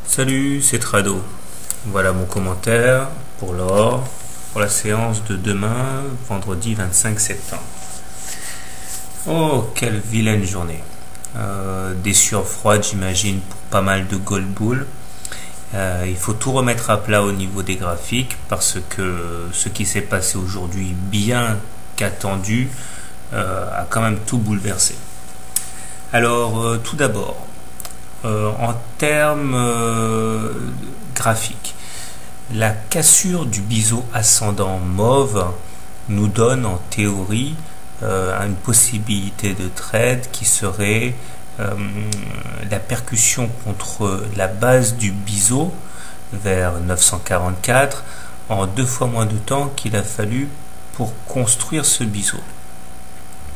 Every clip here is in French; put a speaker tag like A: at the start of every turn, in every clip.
A: Salut, c'est Trado. Voilà mon commentaire pour l'or, pour la séance de demain, vendredi 25 septembre. Oh, quelle vilaine journée. Des sueurs froides, j'imagine, pour pas mal de gold bull. Il faut tout remettre à plat au niveau des graphiques parce que ce qui s'est passé aujourd'hui, bien qu'attendu, a quand même tout bouleversé. Alors, tout d'abord, en termes graphiques, la cassure du biseau ascendant mauve nous donne en théorie une possibilité de trade qui serait la percussion contre la base du biseau vers 944 en 2 fois moins de temps qu'il a fallu pour construire ce biseau,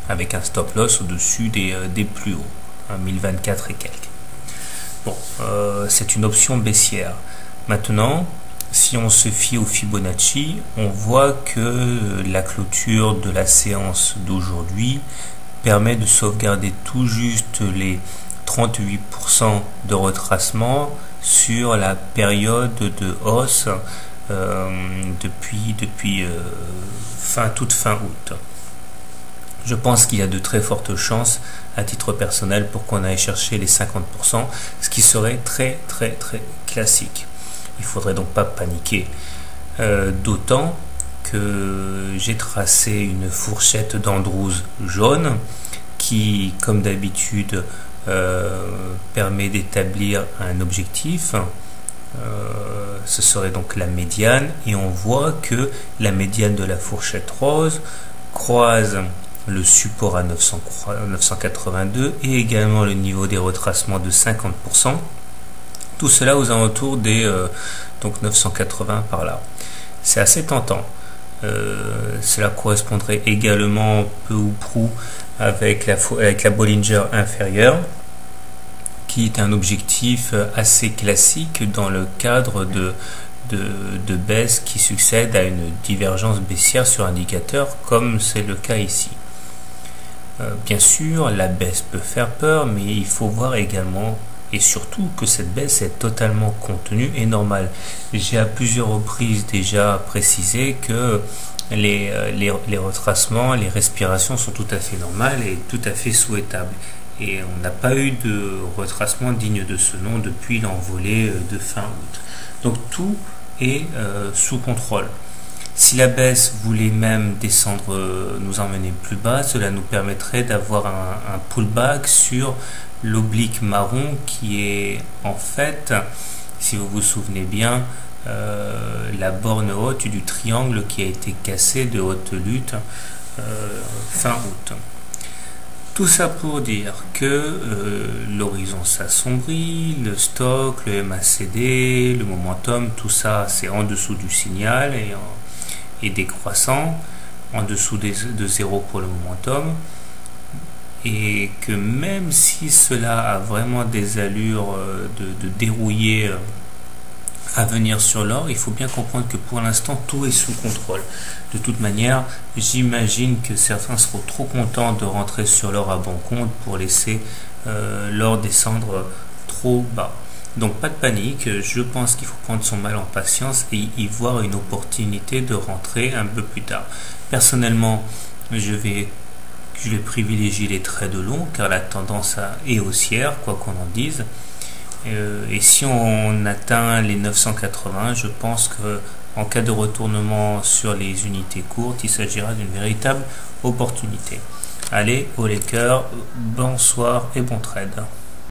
A: avec un stop loss au-dessus des plus hauts, 1024 et quelques. Bon, c'est une option baissière. Maintenant, si on se fie au Fibonacci, on voit que la clôture de la séance d'aujourd'hui permet de sauvegarder tout juste les 38% de retracement sur la période de hausse depuis toute fin août. Je pense qu'il y a de très fortes chances, à titre personnel, pour qu'on aille chercher les 50%, ce qui serait très classique. Il ne faudrait donc pas paniquer. D'autant que j'ai tracé une fourchette d'Andrews jaune qui, comme d'habitude, permet d'établir un objectif. Ce serait donc la médiane, et on voit que la médiane de la fourchette rose croise le support à 982 et également le niveau des retracements de 50%. Tout cela aux alentours des 980 par là. C'est assez tentant. Cela correspondrait également peu ou prou avec la Bollinger inférieure, qui est un objectif assez classique dans le cadre de baisse qui succède à une divergence baissière sur indicateur, comme c'est le cas ici. Bien sûr, la baisse peut faire peur, mais il faut voir également et surtout que cette baisse est totalement contenue et normale. J'ai à plusieurs reprises déjà précisé que les retracements, les respirations sont tout à fait normales et tout à fait souhaitables. Et on n'a pas eu de retracement digne de ce nom depuis l'envolée de fin août. Donc tout est sous contrôle. Si la baisse voulait même descendre, nous emmener plus bas, cela nous permettrait d'avoir un pullback sur l'oblique marron qui est en fait, si vous vous souvenez bien, la borne haute du triangle qui a été cassé de haute lutte fin août. Tout ça pour dire que l'horizon s'assombrit, le stock, le MACD, le momentum, tout ça c'est en dessous du signal et décroissant, en dessous de 0 pour le momentum, et que même si cela a vraiment des allures de dérouiller à venir sur l'or, il faut bien comprendre que pour l'instant tout est sous contrôle. De toute manière, j'imagine que certains seront trop contents de rentrer sur l'or à bon compte pour laisser l'or descendre trop bas. Donc pas de panique, je pense qu'il faut prendre son mal en patience et y voir une opportunité de rentrer un peu plus tard. Personnellement, je vais privilégier les trades longs car la tendance est haussière, quoi qu'on en dise. Et si on atteint les 980, je pense que en cas de retournement sur les unités courtes, il s'agira d'une véritable opportunité. Allez, au les cœurs, bonsoir et bon trade.